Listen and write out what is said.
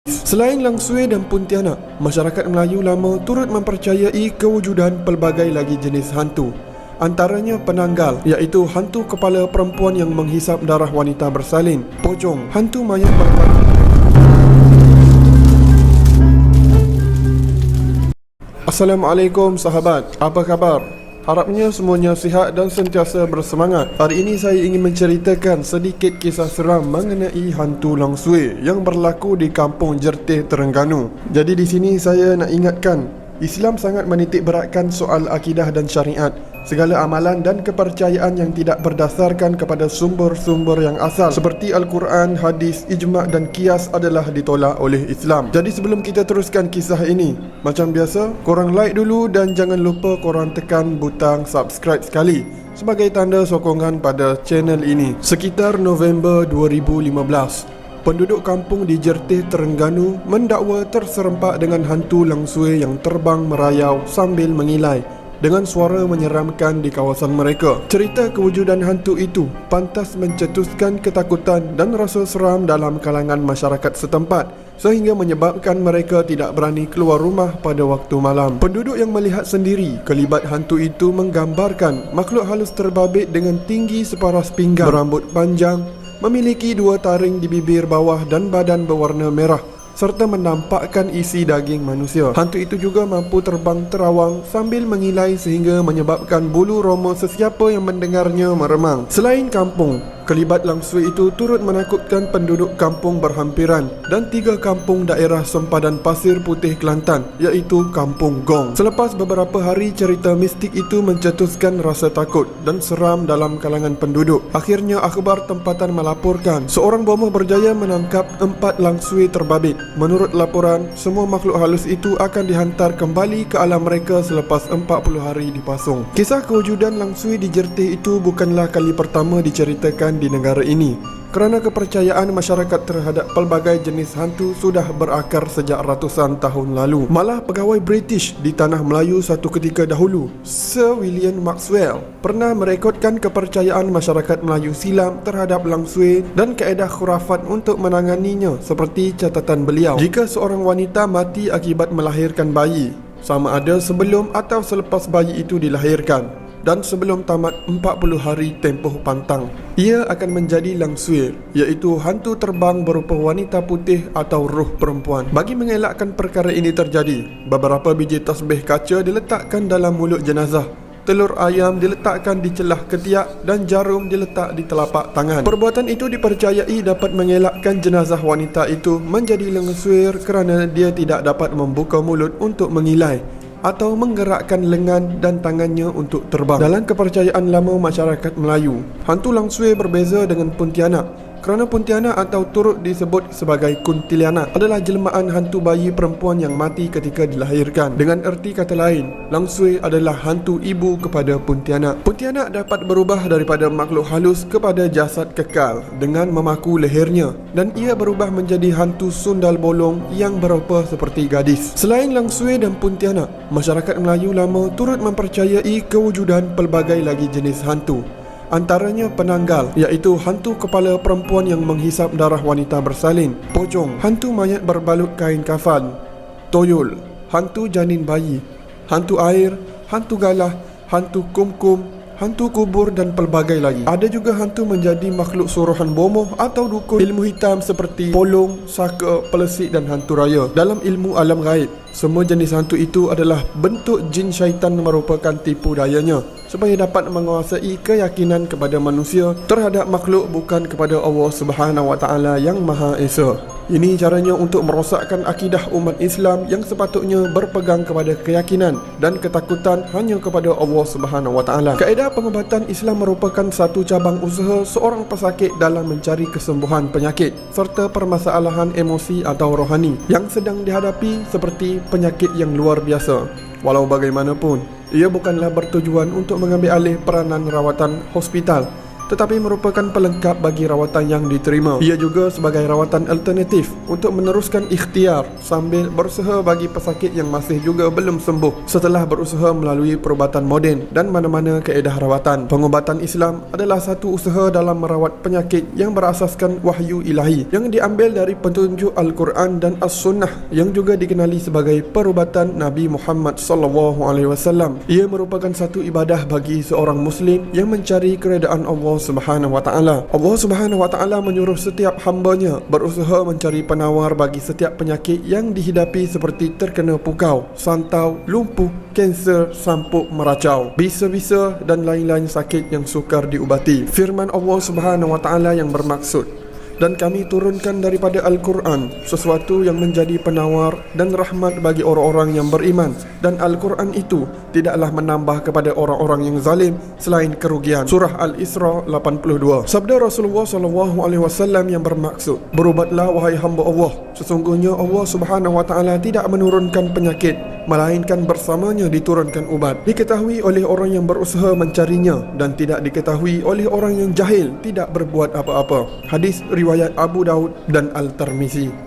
Selain Lang Sui dan Pontianak, masyarakat Melayu lama turut mempercayai kewujudan pelbagai lagi jenis hantu. Antaranya penanggal, iaitu hantu kepala perempuan yang menghisap darah wanita bersalin. Pocong, hantu mayat berkepala. Assalamualaikum sahabat, apa khabar? Harapnya semuanya sihat dan sentiasa bersemangat. Hari ini saya ingin menceritakan sedikit kisah seram mengenai hantu Lang Sui yang berlaku di kampung Jertih, Terengganu. Jadi di sini saya nak ingatkan, Islam sangat menitik beratkan soal akidah dan syariat. Segala amalan dan kepercayaan yang tidak berdasarkan kepada sumber-sumber yang asal seperti Al-Quran, hadis, ijma' dan qiyas adalah ditolak oleh Islam. Jadi sebelum kita teruskan kisah ini, macam biasa, korang like dulu dan jangan lupa korang tekan butang subscribe sekali sebagai tanda sokongan pada channel ini. Sekitar November 2015, penduduk kampung di Jertih, Terengganu mendakwa terserempak dengan hantu Lang Sui yang terbang merayau sambil mengilai dengan suara menyeramkan di kawasan mereka. Cerita kewujudan hantu itu pantas mencetuskan ketakutan dan rasa seram dalam kalangan masyarakat setempat sehingga menyebabkan mereka tidak berani keluar rumah pada waktu malam. Penduduk yang melihat sendiri kelibat hantu itu menggambarkan makhluk halus terbabit dengan tinggi separas pinggang, berambut panjang, memiliki dua taring di bibir bawah dan badan berwarna merah, serta menampakkan isi daging manusia. Hantu itu juga mampu terbang terawang sambil mengilai sehingga menyebabkan bulu roma sesiapa yang mendengarnya meremang. Selain kampung, kelibat Lang Sui itu turut menakutkan penduduk kampung berhampiran dan 3 kampung daerah sempadan Pasir Putih, Kelantan, iaitu Kampung Gong. Selepas beberapa hari, cerita mistik itu mencetuskan rasa takut dan seram dalam kalangan penduduk. Akhirnya akhbar tempatan melaporkan seorang bomoh berjaya menangkap 4 Lang Sui terbabit. Menurut laporan, semua makhluk halus itu akan dihantar kembali ke alam mereka selepas 40 hari dipasung. Kisah kewujudan Lang Sui di Jertih itu bukanlah kali pertama diceritakan di negara ini, kerana kepercayaan masyarakat terhadap pelbagai jenis hantu sudah berakar sejak ratusan tahun lalu. Malah pegawai British di tanah Melayu satu ketika dahulu, Sir William Maxwell, pernah merekodkan kepercayaan masyarakat Melayu silam terhadap Lang Sui dan kaedah khurafat untuk menanganinya, seperti catatan beliau: jika seorang wanita mati akibat melahirkan bayi, sama ada sebelum atau selepas bayi itu dilahirkan, dan sebelum tamat 40 hari tempoh pantang, ia akan menjadi Lang Sui, iaitu hantu terbang berupa wanita putih atau roh perempuan. Bagi mengelakkan perkara ini terjadi, beberapa biji tasbih kaca diletakkan dalam mulut jenazah, telur ayam diletakkan di celah ketiak dan jarum diletak di telapak tangan. Perbuatan itu dipercayai dapat mengelakkan jenazah wanita itu menjadi Lang Sui kerana dia tidak dapat membuka mulut untuk mengilai atau menggerakkan lengan dan tangannya untuk terbang. Dalam kepercayaan lama masyarakat Melayu, hantu Lang Sui berbeza dengan Pontianak, kerana Pontianak atau turut disebut sebagai Kuntilianak adalah jelmaan hantu bayi perempuan yang mati ketika dilahirkan. Dengan erti kata lain, Lang Sui adalah hantu ibu kepada Pontianak. Pontianak dapat berubah daripada makhluk halus kepada jasad kekal dengan memaku lehernya, dan ia berubah menjadi hantu sundal bolong yang berupa seperti gadis. Selain Lang Sui dan Pontianak, masyarakat Melayu lama turut mempercayai kewujudan pelbagai lagi jenis hantu. Antaranya penanggal, iaitu hantu kepala perempuan yang menghisap darah wanita bersalin. Pocong, hantu mayat berbalut kain kafan. Toyol, hantu janin bayi. Hantu air, hantu galah, hantu kumkum, hantu kubur dan pelbagai lagi. Ada juga hantu menjadi makhluk suruhan bomoh atau dukun ilmu hitam seperti polong, saka, pelesik dan hantu raya. Dalam ilmu alam gaib, semua jenis hantu itu adalah bentuk jin syaitan merupakan tipu dayanya supaya dapat menguasai keyakinan kepada manusia terhadap makhluk bukan kepada Allah Subhanahu Wa Taala yang Maha Esa. Ini caranya untuk merosakkan akidah umat Islam yang sepatutnya berpegang kepada keyakinan dan ketakutan hanya kepada Allah Subhanahu Wa Taala. Kaedah pengobatan Islam merupakan satu cabang usaha seorang pesakit dalam mencari kesembuhan penyakit serta permasalahan emosi atau rohani yang sedang dihadapi, seperti penyakit yang luar biasa. Walau bagaimanapun, ia bukanlah bertujuan untuk mengambil alih peranan rawatan hospital tetapi merupakan pelengkap bagi rawatan yang diterima. Ia juga sebagai rawatan alternatif untuk meneruskan ikhtiar sambil berusaha bagi pesakit yang masih juga belum sembuh setelah berusaha melalui perubatan moden dan mana-mana kaedah rawatan. Pengubatan Islam adalah satu usaha dalam merawat penyakit yang berasaskan wahyu ilahi yang diambil dari petunjuk Al-Quran dan As-Sunnah yang juga dikenali sebagai perubatan Nabi Muhammad SAW. Ia merupakan satu ibadah bagi seorang Muslim yang mencari keredaan Allah Subhanahu Wa Taala. Allah Subhanahu Wa Taala menyuruh setiap hambanya berusaha mencari penawar bagi setiap penyakit yang dihidapi seperti terkena pukau, santau, lumpuh, kanser, sampuk meracau, bisa-bisa dan lain-lain sakit yang sukar diubati. Firman Allah Subhanahu Wa Taala yang bermaksud, dan kami turunkan daripada Al-Quran sesuatu yang menjadi penawar dan rahmat bagi orang-orang yang beriman, dan Al-Quran itu tidaklah menambah kepada orang-orang yang zalim selain kerugian. Surah Al-Isra 82. Sabda Rasulullah SAW yang bermaksud, berubatlah wahai hamba Allah, sesungguhnya Allah Subhanahu Wa Taala tidak menurunkan penyakit, melainkan bersamanya diturunkan ubat. Diketahui oleh orang yang berusaha mencarinya dan tidak diketahui oleh orang yang jahil tidak berbuat apa-apa. Hadis riwayat Abu Daud dan Al-Tirmizi.